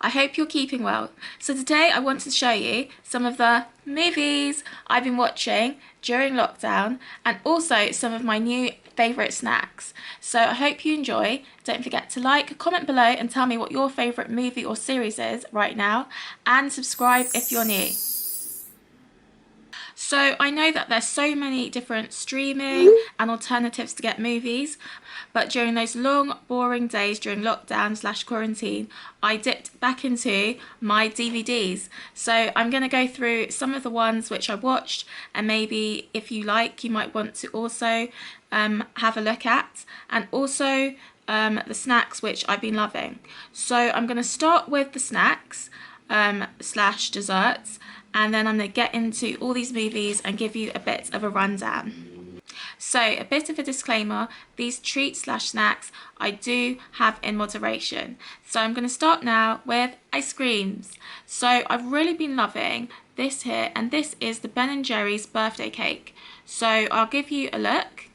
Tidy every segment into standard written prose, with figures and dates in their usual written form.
I hope you're keeping well. So today I want to show you some of the movies I've been watching during lockdown and also some of my new favourite snacks. So I hope you enjoy. Don't forget to like, comment below and tell me what your favourite movie or series is right now, and subscribe if you're new. So I know that there's so many different streaming and alternatives to get movies, but during those long, boring days during lockdown/quarantine, I dipped back into my DVDs. So I'm going to go through some of the ones which I watched, and maybe if you like, you might want to also have a look at, and also the snacks which I've been loving. So I'm going to start with the snacks slash desserts, and then I'm going to get into all these movies and give you a bit of a rundown. So a bit of a disclaimer, these treats slash snacks I do have in moderation. So I'm going to start now with ice creams. So I've really been loving this here, and this is the Ben & Jerry's birthday cake. So I'll give you a look.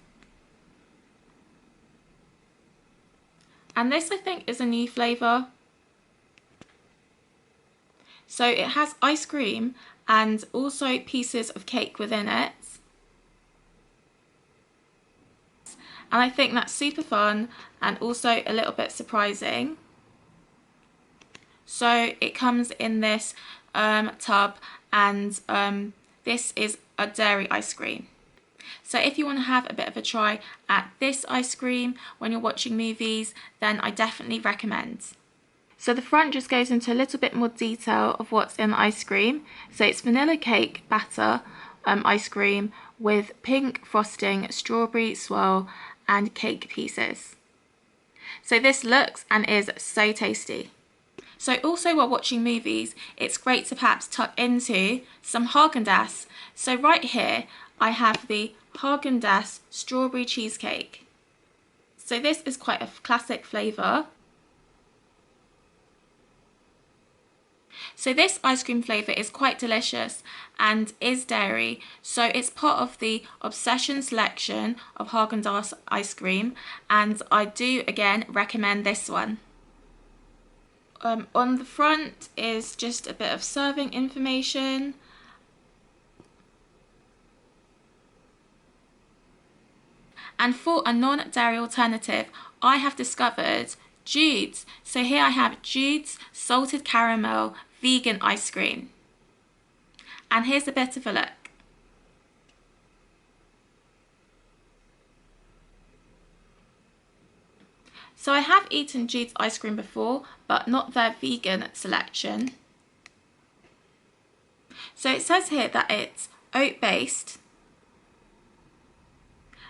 And this I think is a new flavour. So it has ice cream and also pieces of cake within it. And I think that's super fun and also a little bit surprising. So it comes in this tub, and this is a dairy ice cream. So if you want to have a bit of a try at this ice cream when you're watching movies, then I definitely recommend. So the front just goes into a little bit more detail of what's in the ice cream. So it's vanilla cake batter ice cream with pink frosting, strawberry swirl and cake pieces. So this looks and is so tasty. So also while watching movies, it's great to perhaps tuck into some Haagen-Dazs. So right here I have the Haagen-Dazs strawberry cheesecake. So this is quite a classic flavour. So this ice cream flavour is quite delicious and is dairy, so it's part of the Obsession selection of Haagen-Dazs ice cream, and I do again recommend this one. On the front is just a bit of serving information. And for a non-dairy alternative, I have discovered Jude's. So here I have Jude's salted caramel vegan ice cream. And here's a bit of a look. So I have eaten Jude's ice cream before, but not their vegan selection. So it says here that it's oat-based,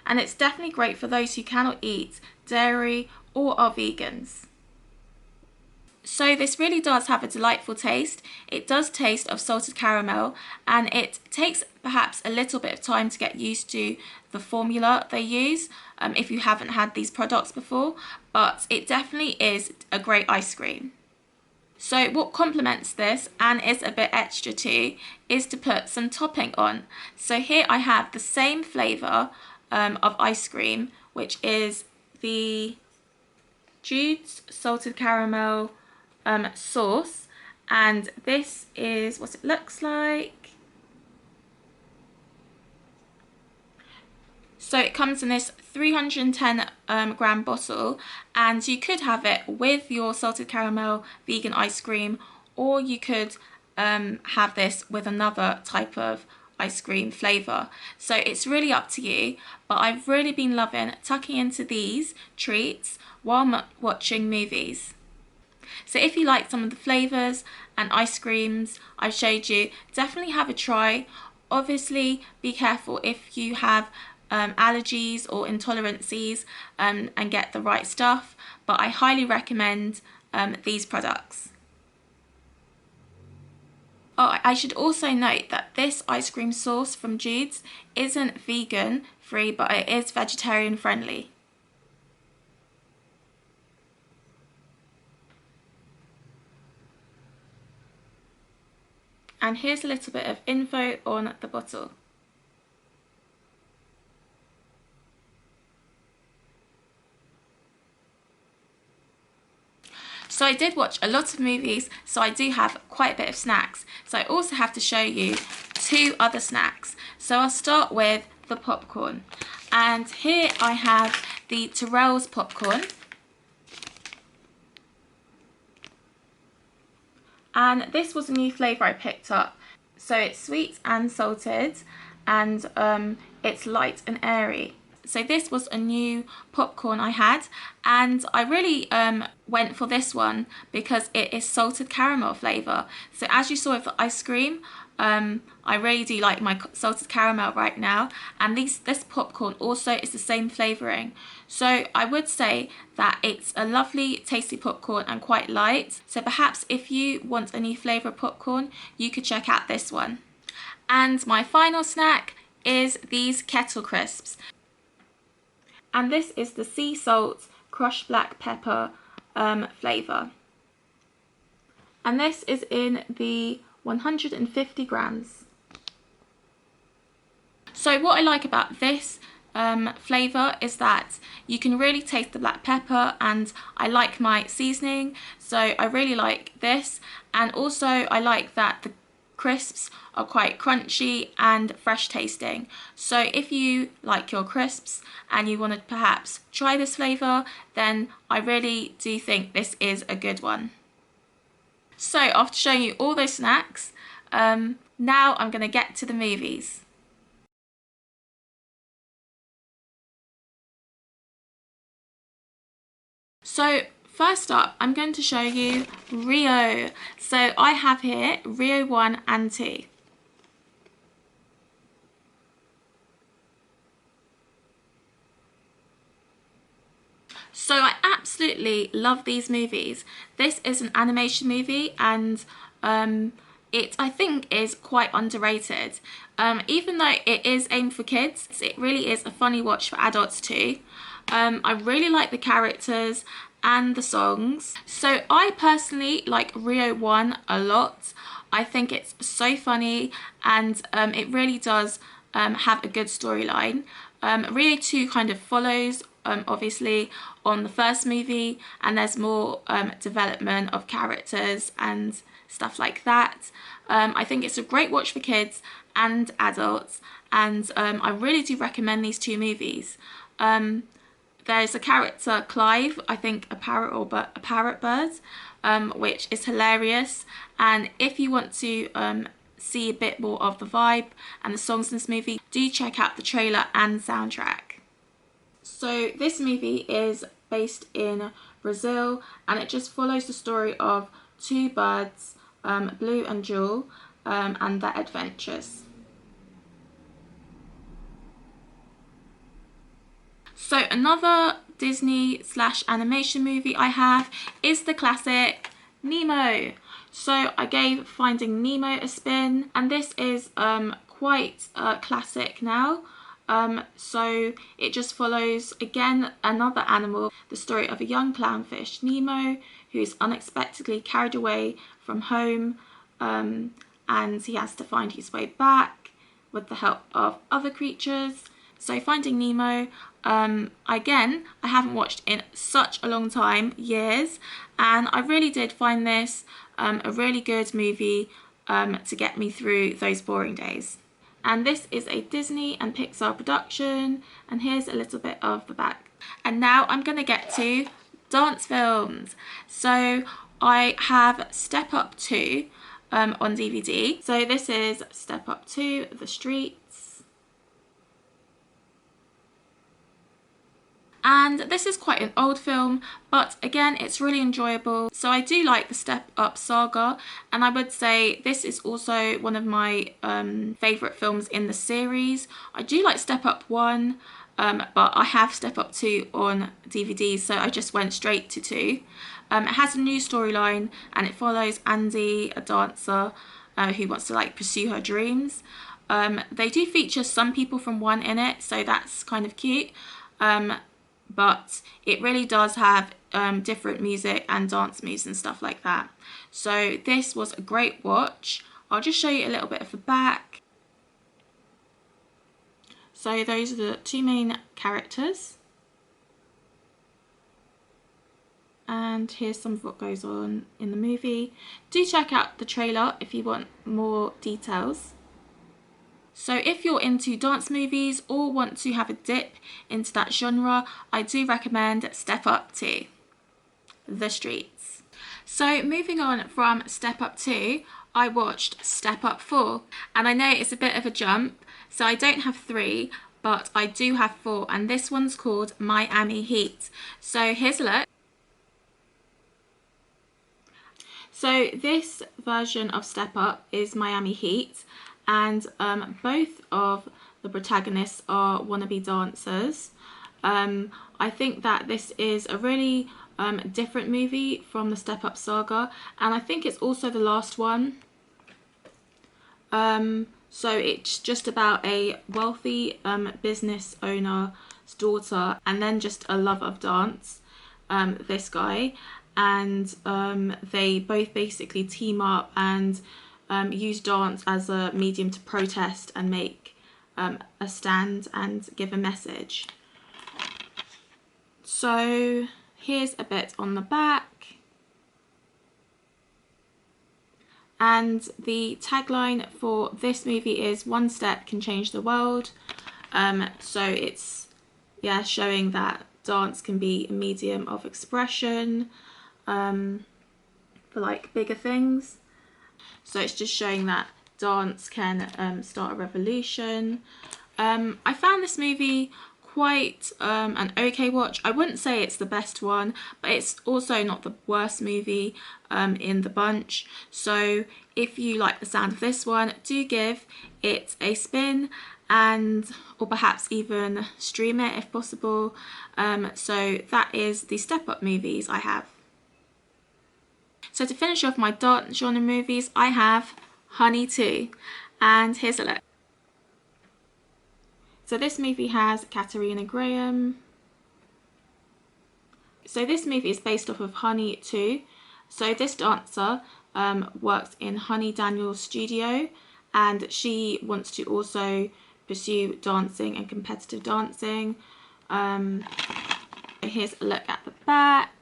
and it's definitely great for those who cannot eat dairy or are vegans. So this really does have a delightful taste. It does taste of salted caramel, and it takes perhaps a little bit of time to get used to the formula they use if you haven't had these products before, but it definitely is a great ice cream. So what complements this and is a bit extra too is to put some topping on. So here I have the same flavour of ice cream, which is the Jude's salted caramel sauce, and this is what it looks like. So it comes in this 310 gram bottle, and you could have it with your salted caramel vegan ice cream, or you could have this with another type of ice cream flavour. So it's really up to you, but I've really been loving tucking into these treats while watching movies. So if you like some of the flavours and ice creams I've showed you, definitely have a try. Obviously be careful if you have allergies or intolerancies, and get the right stuff, but I highly recommend these products. Oh, I should also note that this ice cream sauce from Jude's isn't vegan free, but it is vegetarian friendly. And here's a little bit of info on the bottle. So I did watch a lot of movies, so I do have quite a bit of snacks. So I also have to show you 2 other snacks. So I'll start with the popcorn. And here I have the Tyrrell's popcorn. And this was a new flavour I picked up. So it's sweet and salted, and it's light and airy. So this was a new popcorn I had, and I really went for this one because it is salted caramel flavour. So as you saw with the ice cream, I really do like my salted caramel right now, and this popcorn also is the same flavouring. So I would say that it's a lovely tasty popcorn and quite light. So perhaps if you want a new flavour of popcorn, you could check out this one. And my final snack is these kettle crisps. And this is the sea salt crushed black pepper flavour. And this is in the 150 grams. So what I like about this flavour is that you can really taste the black pepper, and I like my seasoning, so I really like this. And also I like that the crisps are quite crunchy and fresh tasting. So if you like your crisps and you want to perhaps try this flavour, then I really do think this is a good one. So after showing you all those snacks, now I'm going to get to the movies. So first up, I'm going to show you Rio. So I have here Rio 1 and 2. So I absolutely love these movies. This is an animation movie, and it, I think, is quite underrated. Even though it is aimed for kids, it really is a funny watch for adults too. I really like the characters and the songs. So I personally like Rio 1 a lot. I think it's so funny, and it really does have a good storyline. Rio 2 kind of follows obviously on the first movie, and there's more development of characters and stuff like that. I think it's a great watch for kids and adults, and I really do recommend these 2 movies. There's a character, Clive, I think a parrot or a parrot bird, which is hilarious. And if you want to see a bit more of the vibe and the songs in this movie, do check out the trailer and soundtrack. So this movie is based in Brazil, and it just follows the story of 2 birds, Blue and Jewel, and their adventures. So another Disney / animation movie I have is the classic Nemo. So I gave Finding Nemo a spin, and this is quite classic now. So it just follows, again, another animal, the story of a young clownfish, Nemo, who is unexpectedly carried away from home, and he has to find his way back with the help of other creatures. So Finding Nemo, again, I haven't watched in such a long time, years, and I really did find this a really good movie to get me through those boring days. And this is a Disney and Pixar production, and here's a little bit of the back. And now I'm going to get to dance films. So I have Step Up 2 on DVD. So this is Step Up 2, The Streets. And this is quite an old film, but again, it's really enjoyable. So I do like the Step Up saga, and I would say this is also one of my favourite films in the series. I do like Step Up 1, but I have Step Up 2 on DVD, so I just went straight to 2. It has a new storyline, and it follows Andy, a dancer who wants to like pursue her dreams. They do feature some people from 1 in it, so that's kind of cute. But it really does have different music and dance moves and stuff like that. So this was a great watch. I'll just show you a little bit of the back. So those are the 2 main characters. and here's some of what goes on in the movie. Do check out the trailer if you want more details. So if you're into dance movies or want to have a dip into that genre, I do recommend Step Up 2, The Streets. So moving on from Step Up 2, I watched Step Up 4, and I know it's a bit of a jump, so I don't have 3, but I do have 4, and this one's called Miami Heat. So here's a look. So this version of Step Up is Miami Heat, and both of the protagonists are wannabe dancers. I think that this is a really different movie from the Step Up saga, and I think it's also the last one. So it's just about a wealthy business owner's daughter, and then just a love of dance, this guy, and they both basically team up and use dance as a medium to protest and make a stand and give a message. So here's a bit on the back, and the tagline for this movie is "One step can change the world." So it's showing that dance can be a medium of expression for like bigger things. So it's just showing that dance can start a revolution. I found this movie quite an okay watch. I wouldn't say it's the best one, but it's also not the worst movie in the bunch. So if you like the sound of this one, do give it a spin, or perhaps even stream it if possible. So that is the Step Up movies I have. So to finish off my dance genre movies, I have Honey 2, and here's a look. So this movie has Katarina Graham. So this movie is based off of Honey 2. So this dancer works in Honey Daniel's studio, and she wants to also pursue dancing and competitive dancing. Here's a look at the back.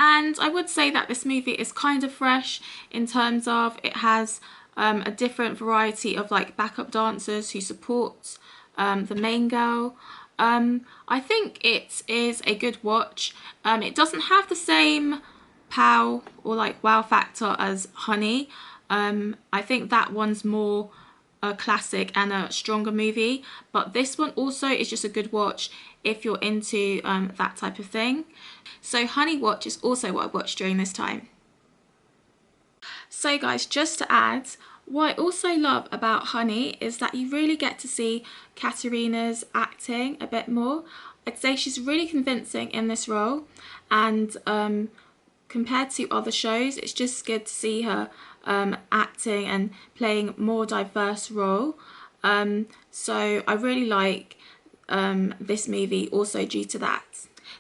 And I would say that this movie is kind of fresh in terms of it has a different variety of like backup dancers who support the main girl. I think it is a good watch. It doesn't have the same pow or like wow factor as Honey. I think that one's more a classic and a stronger movie, but this one also is just a good watch if you're into that type of thing. So Honey Watch is also what I watched during this time. So guys, just to add, what I also love about Honey is that you really get to see Katarina's acting a bit more. I'd say she's really convincing in this role, and compared to other shows, it's just good to see her acting and playing more diverse role. So I really like this movie also due to that.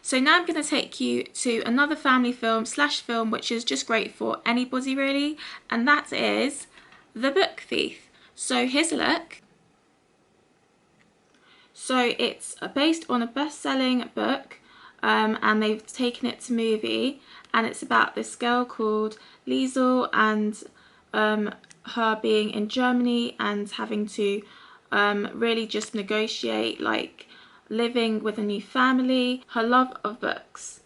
So now I'm going to take you to another family film / film which is just great for anybody really, and that is The Book Thief. So here's a look. So it's based on a best-selling book, and they've taken it to movie, and it's about this girl called Liesel and her being in Germany and having to really just negotiate like living with a new family, her love of books,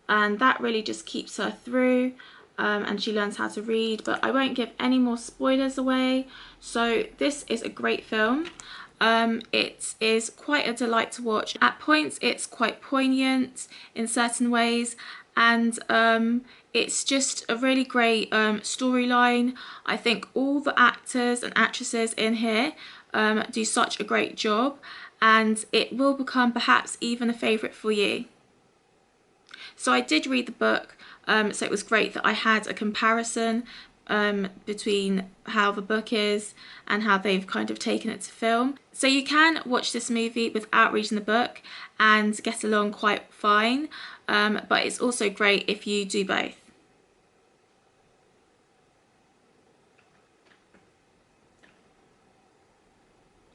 and that really just keeps her through, and she learns how to read, but I won't give any more spoilers away. So this is a great film. It is quite a delight to watch. At points it's quite poignant in certain ways, and it's just a really great storyline. I think all the actors and actresses in here do such a great job, and it will become perhaps even a favourite for you. So I did read the book, so it was great that I had a comparison between how the book is and how they've kind of taken it to film. So you can watch this movie without reading the book and get along quite fine, but it's also great if you do both.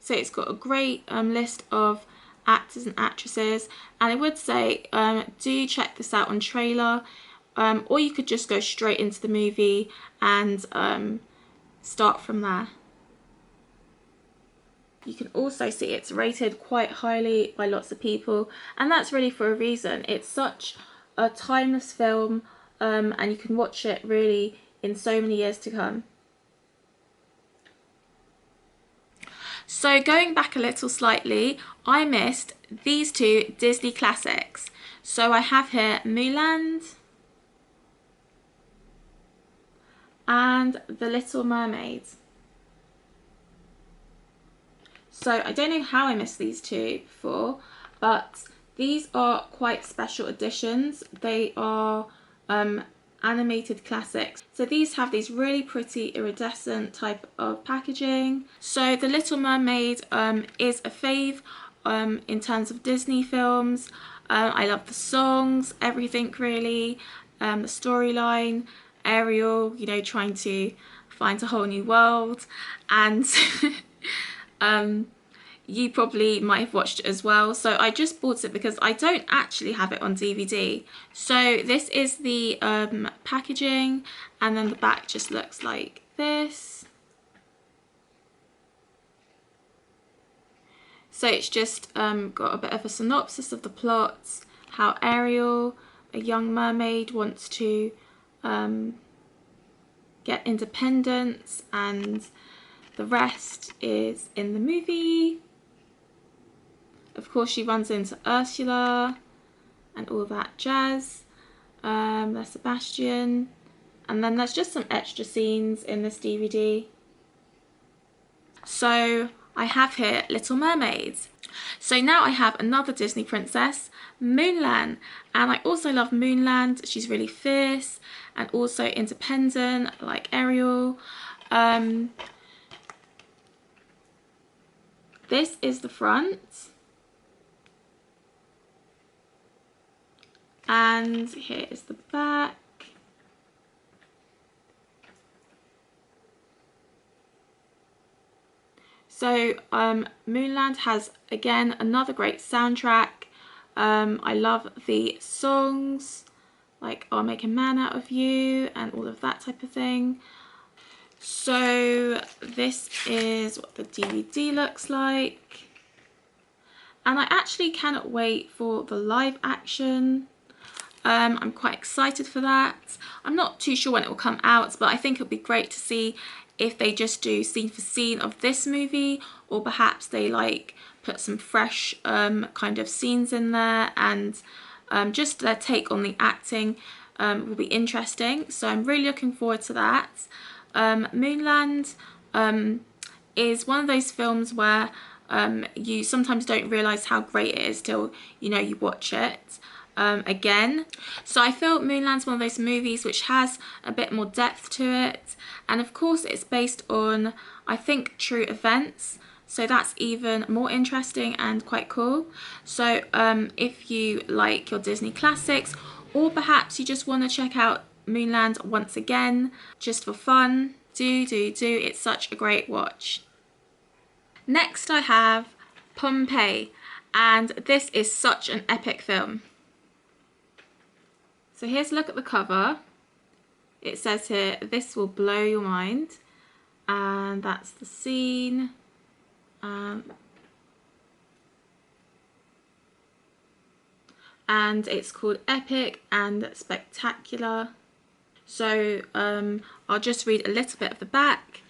So it's got a great list of actors and actresses, and I would say do check this out on trailer, or you could just go straight into the movie and start from there. You can also see it's rated quite highly by lots of people, and that's really for a reason. It's such a timeless film, and you can watch it really in so many years to come. So going back a little slightly, I missed these two Disney classics. So I have here Mulan and The Little Mermaid. So I don't know how I missed these two before, but these are quite special editions. They are animated classics. So these have these really pretty iridescent type of packaging. So The Little Mermaid is a fave in terms of Disney films. I love the songs, everything really, the storyline, Ariel, you know, trying to find a whole new world, and you probably might have watched it as well. So I just bought it because I don't actually have it on DVD. So this is the packaging, and then the back just looks like this. So it's just got a bit of a synopsis of the plot, how Ariel, a young mermaid, wants to get independence, and the rest is in the movie. Of course, she runs into Ursula and all that jazz. There's Sebastian. And then there's just some extra scenes in this DVD. So I have here Little Mermaid. So now I have another Disney princess, Mulan. And I also love Mulan. She's really fierce and also independent, like Ariel. This is the front. And here is the back. So Mulan has, again, another great soundtrack. I love the songs, like I'll Make a Man Out of You and all of that type of thing. So this is what the DVD looks like. And I actually cannot wait for the live action. I'm quite excited for that. I'm not too sure when it will come out, but I think it'll be great to see if they just do scene for scene of this movie, or perhaps they like put some fresh kind of scenes in there, and just their take on the acting will be interesting. So I'm really looking forward to that. Moonland is one of those films where you sometimes don't realise how great it is till you watch it again. So I feel Moonland's one of those movies which has a bit more depth to it, and of course it's based on, I think, true events, so that's even more interesting and quite cool. So if you like your Disney classics, or perhaps you just want to check out Moonland once again just for fun, do. It's such a great watch. Next I have Pompeii, and this is such an epic film. So here's a look at the cover. It says here, "This will blow your mind," and that's the scene. And it's called Epic and Spectacular. So I'll just read a little bit of the back.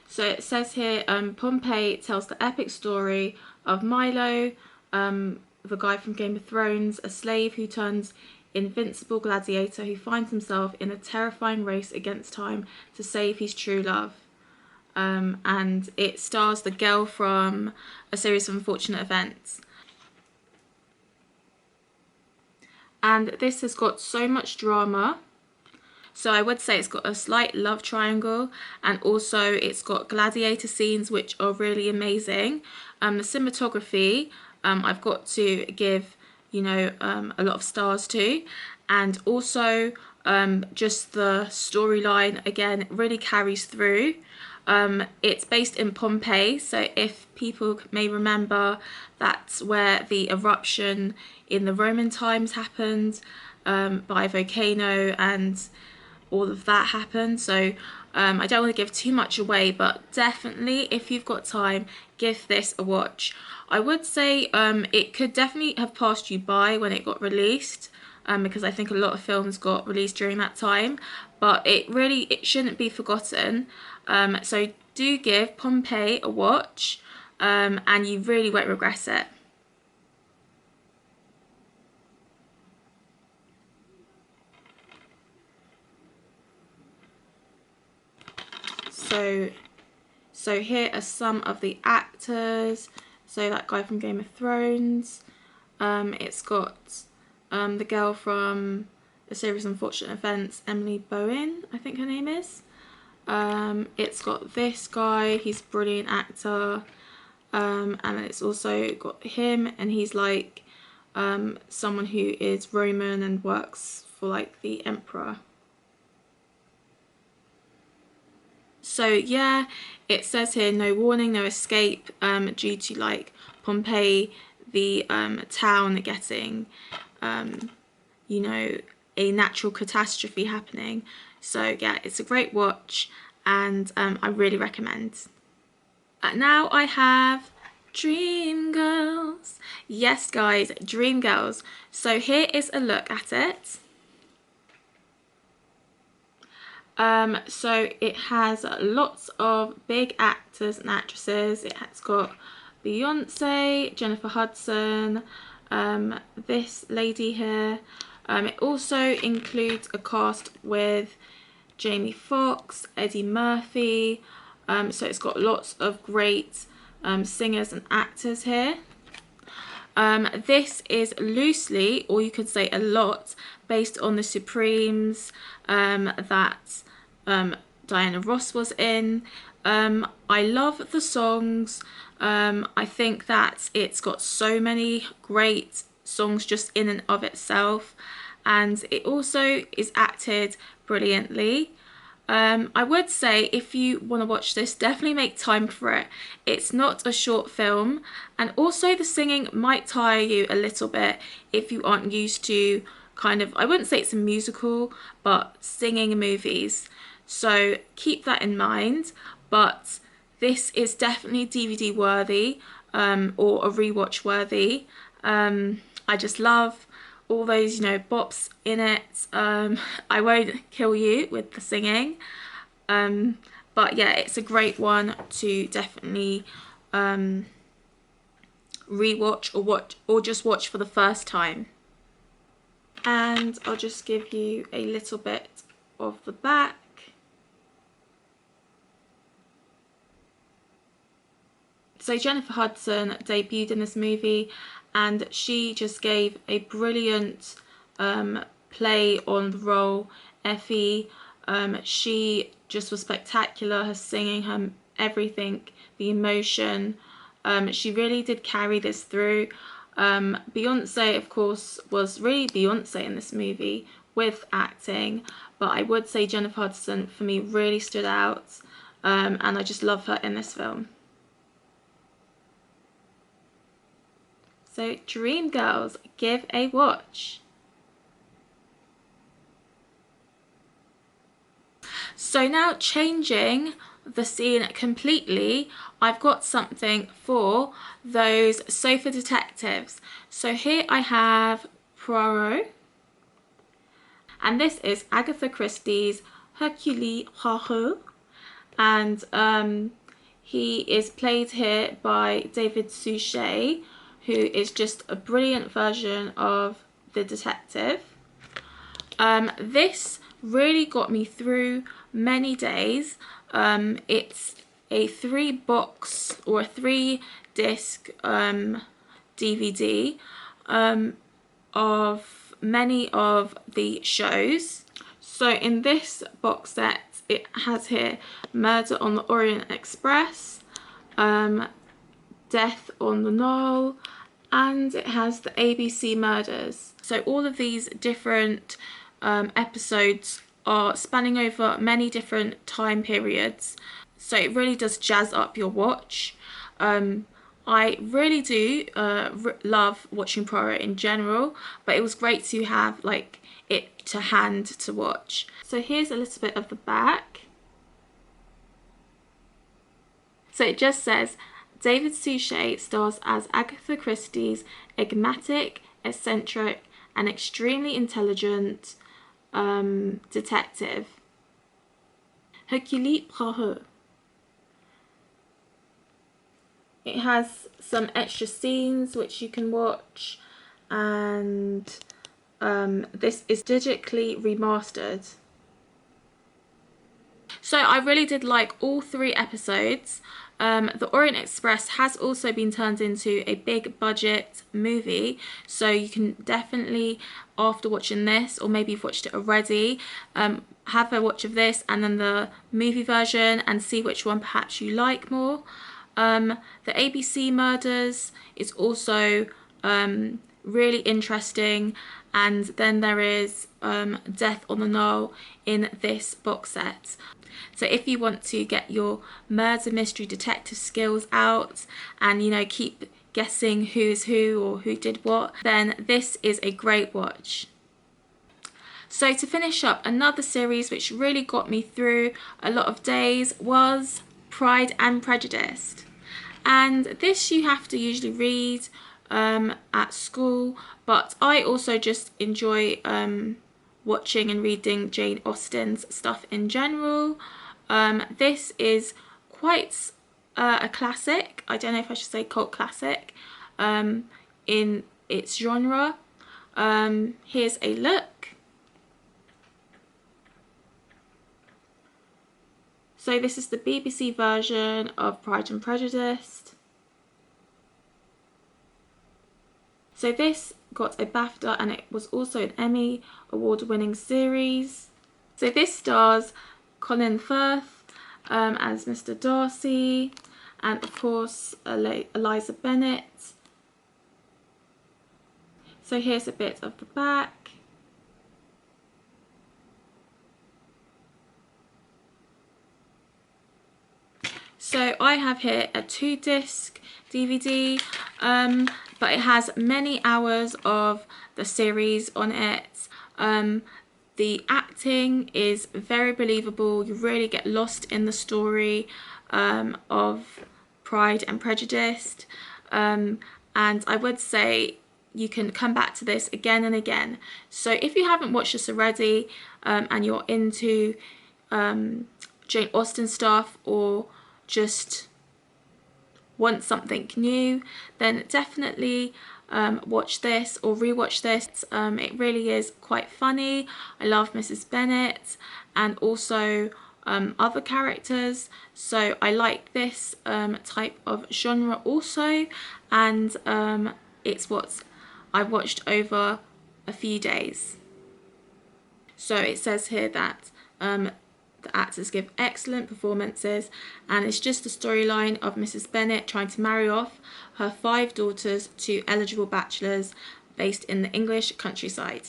So it says here, Pompeii tells the epic story of Milo, the guy from Game of Thrones, a slave who turns invincible gladiator who finds himself in a terrifying race against time to save his true love. And it stars the girl from A Series of Unfortunate Events. And this has got so much drama. So I would say it's got a slight love triangle, and also it's got gladiator scenes which are really amazing. The cinematography, I've got to give a lot of stars to, and also just the storyline again really carries through. It's based in Pompeii, so if people may remember, that's where the eruption in the Roman times happened, by a volcano, and all of that happened. So I don't want to give too much away, but definitely if you've got time, give this a watch. I would say it could definitely have passed you by when it got released, because I think a lot of films got released during that time, but it shouldn't be forgotten. So do give Pompeii a watch, and you really won't regret it. So here are some of the actors. So that guy from Game of Thrones. It's got the girl from A Series of Unfortunate Events, Emily Bowen, I think her name is. It's got this guy, he's a brilliant actor. And it's also got him, and he's like someone who is Roman and works for like the emperor. So yeah, it says here no warning, no escape, due to like Pompeii, the town getting you know, a natural catastrophe happening. So yeah, it's a great watch, and I really recommend. Now I have Dreamgirls. Yes guys, Dreamgirls. So here is a look at it. So it has lots of big actors and actresses. It has got Beyonce, Jennifer Hudson, this lady here. It also includes a cast with Jamie Foxx, Eddie Murphy. So it's got lots of great singers and actors here. This is loosely, or you could say a lot, based on the Supremes that Diana Ross was in. I love the songs. I think that it's got so many great songs just in and of itself, and it also is acted brilliantly. I would say if you want to watch this, definitely make time for it. It's not a short film, and also the singing might tire you a little bit if you aren't used to kind of, I wouldn't say it's a musical, but singing in movies. So keep that in mind, but this is definitely DVD worthy, or a rewatch worthy. I just love all those, you know, bops in it. I won't kill you with the singing, but yeah, it's a great one to definitely rewatch or just watch for the first time. And I'll just give you a little bit of the back. So Jennifer Hudson debuted in this movie, and she just gave a brilliant play on the role, Effie. She just was spectacular, her singing, her everything, the emotion. She really did carry this through. Beyonce, of course, was really Beyonce in this movie with acting, but I would say Jennifer Hudson, for me, really stood out, and I just love her in this film. So Dreamgirls, give a watch. So now changing the scene completely, I've got something for those sofa detectives. So here I have Poirot, and this is Agatha Christie's Hercules Poirot, and he is played here by David Suchet, who is just a brilliant version of the detective. This really got me through many days. It's a 3-box or a 3-disc DVD of many of the shows. So in this box set, it has here Murder on the Orient Express, Death on the Nile, and it has the ABC Murders. So all of these different episodes are spanning over many different time periods. so it really does jazz up your watch. I really do love watching Poirot in general, but it was great to have like it to hand to watch. So here's a little bit of the back. So it just says, David Suchet stars as Agatha Christie's enigmatic, eccentric, and extremely intelligent detective, Hercules Poirot. It has some extra scenes which you can watch, and this is digitally remastered. So I really did like all 3 episodes. The Orient Express has also been turned into a big budget movie, so you can definitely, after watching this, or maybe you've watched it already, have a watch of this and then the movie version and see which one perhaps you like more. The ABC Murders is also really interesting, and then there is Death on the Nile in this box set. So if you want to get your murder mystery detective skills out and, you know, keep guessing who's who or who did what, then this is a great watch. So to finish up, another series which really got me through a lot of days was Pride and Prejudice. And this you have to usually read at school, but I also just enjoy watching and reading Jane Austen's stuff in general. This is quite a classic. I don't know if I should say cult classic in its genre. Here's a look. So this is the BBC version of Pride and Prejudice. So this got a BAFTA and it was also an Emmy award-winning series. So this stars Colin Firth as Mr. Darcy, and of course Eliza Bennett. So here's a bit of the back. So I have here a 2-disc DVD, but it has many hours of the series on it. The acting is very believable. You really get lost in the story of Pride and Prejudice. And I would say you can come back to this again and again. So if you haven't watched this already and you're into Jane Austen stuff, or just want something new, then definitely watch this or rewatch this. It really is quite funny. I love Mrs. Bennet and also other characters, so I like this type of genre also, and it's what I watched over a few days. So it says here that the actors give excellent performances, and it's just the storyline of Mrs. Bennet trying to marry off her 5 daughters to eligible bachelors based in the English countryside.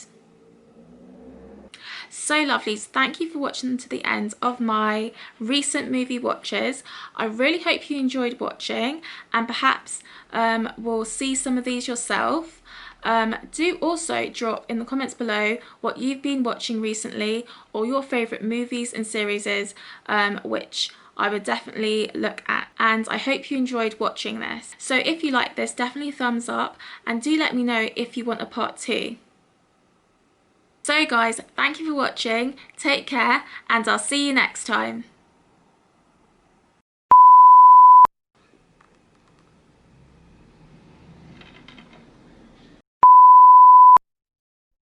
So lovely, thank you for watching to the end of my recent movie watches. I really hope you enjoyed watching, and perhaps we'll see some of these yourself. Do also drop in the comments below what you've been watching recently, or your favourite movies and series which I would definitely look at, and I hope you enjoyed watching this. So if you like this, definitely thumbs up, and do let me know if you want a part 2. So guys, thank you for watching, take care, and I'll see you next time.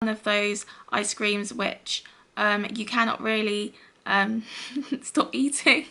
One of those ice creams which you cannot really stop eating.